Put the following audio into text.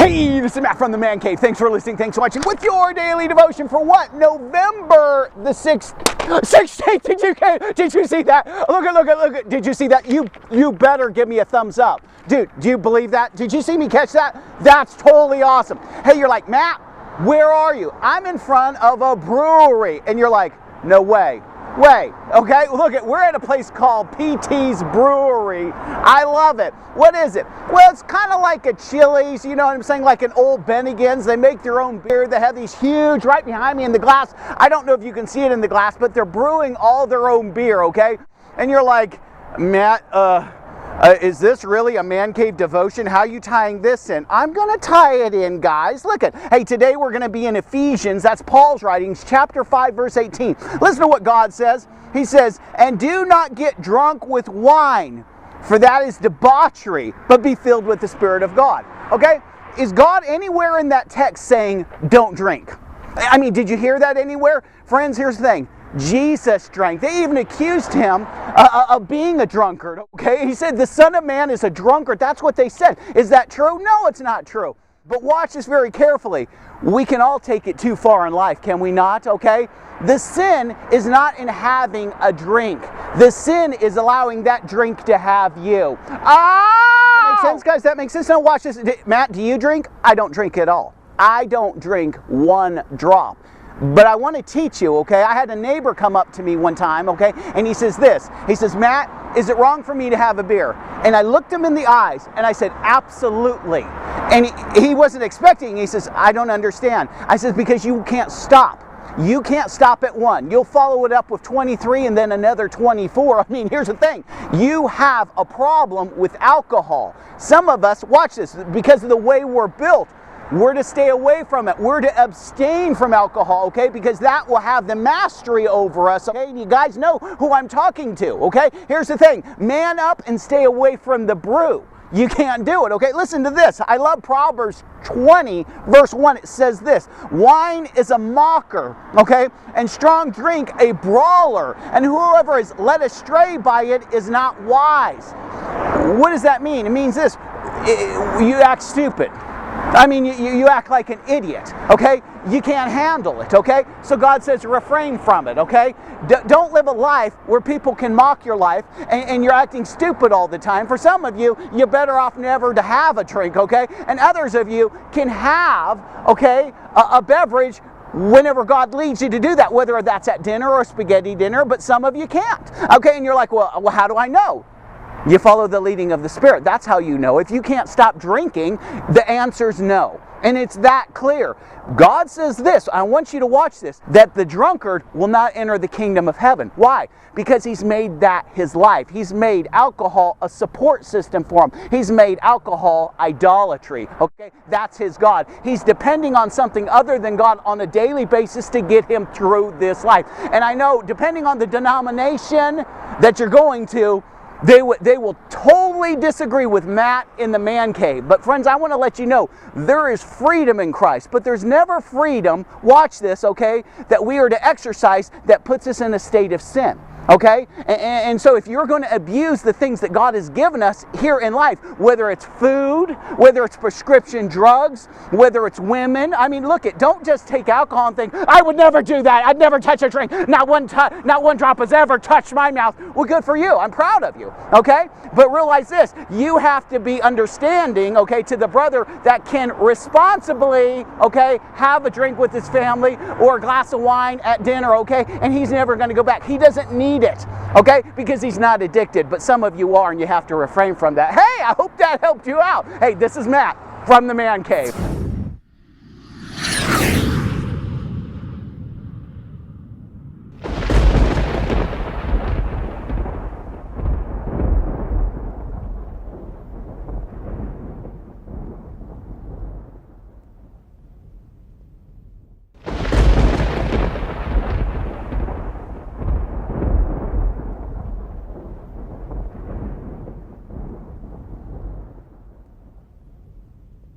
Hey, this is Matt from the ManCave. Thanks for listening. Thanks for watching with your daily devotion for what? November the 16th. Did you see that? Look at. Did you see that? You better give me a thumbs up. Dude, do you believe that? Did you see me catch that? That's totally awesome. Hey, you're like, Matt, where are you? I'm in front of a brewery. And you're like, no way. Okay, we're at a place called PT's Brewery. I love it. What is it? Well, it's kind of like a Chili's, you know what I'm saying, like an old Bennigan's. They make their own beer. They have these huge, right behind me in the glass. I don't know if you can see it in the glass, but they're brewing all their own beer, okay? And you're like, Matt, is this really a ManCave devotion? How are you tying this in? I'm going to tie it in, guys. Look at, hey, today we're going to be in Ephesians. That's Paul's writings, chapter 5, verse 18. Listen to what God says. He says, and do not get drunk with wine, for that is debauchery, but be filled with the Spirit of God. Okay? Is God anywhere in that text saying, don't drink? I mean, did you hear that anywhere? Friends, here's the thing. Jesus drank. They even accused him of being a drunkard, okay? He said the Son of Man is a drunkard. That's what they said. Is that true? No, it's not true. But watch this very carefully. We can all take it too far in life, can we not, okay? The sin is not in having a drink. The sin is allowing that drink to have you. That makes sense, guys? That makes sense? Now watch this. Matt, do you drink? I don't drink at all. I don't drink one drop. But I want to teach you, okay? I had a neighbor come up to me one time, okay? And he says this. He says, Matt, is it wrong for me to have a beer? And I looked him in the eyes and I said, absolutely. And he wasn't expecting. He says, I don't understand. I said, because you can't stop. You can't stop at one. You'll follow it up with 23 and then another 24. I mean, here's the thing. You have a problem with alcohol. Some of us, watch this, because of the way we're built, we're to stay away from it. We're to abstain from alcohol, okay? Because that will have the mastery over us, okay? You guys know who I'm talking to, okay? Here's the thing. Man up and stay away from the brew. You can't do it, okay? Listen to this. I love Proverbs 20, verse 1. It says this. Wine is a mocker, okay? And strong drink a brawler. And whoever is led astray by it is not wise. What does that mean? It means this. You act stupid. I mean, you act like an idiot, okay? You can't handle it, okay? So God says refrain from it, okay? Don't live a life where people can mock your life and you're acting stupid all the time. For some of you, you're better off never to have a drink, okay? And others of you can have, okay, a beverage whenever God leads you to do that, whether that's at dinner or spaghetti dinner, but some of you can't, okay? And you're like, well, how do I know? You follow the leading of the Spirit. That's how you know. If you can't stop drinking, the answer's no. And it's that clear. God says this, I want you to watch this, that the drunkard will not enter the kingdom of heaven. Why? Because he's made that his life. He's made alcohol a support system for him. He's made alcohol idolatry. Okay? That's his God. He's depending on something other than God on a daily basis to get him through this life. And I know, depending on the denomination that you're going to, they will totally disagree with Matt in the ManCave. But friends, I want to let you know, there is freedom in Christ. But there's never freedom, watch this, okay, that we are to exercise that puts us in a state of sin. Okay? And so if you're going to abuse the things that God has given us here in life, whether it's food, whether it's prescription drugs, whether it's women, I mean, look, don't just take alcohol and think, I would never do that. I'd never touch a drink. Not one drop has ever touched my mouth. Well, good for you. I'm proud of you. Okay? But realize this, you have to be understanding, okay, to the brother that can responsibly, okay, have a drink with his family or a glass of wine at dinner, okay, and he's never going to go back. He doesn't need it, okay, because he's not addicted, but some of you are, and you have to refrain from that. Hey, I hope that helped you out. Hey, this is Matt from the ManCave.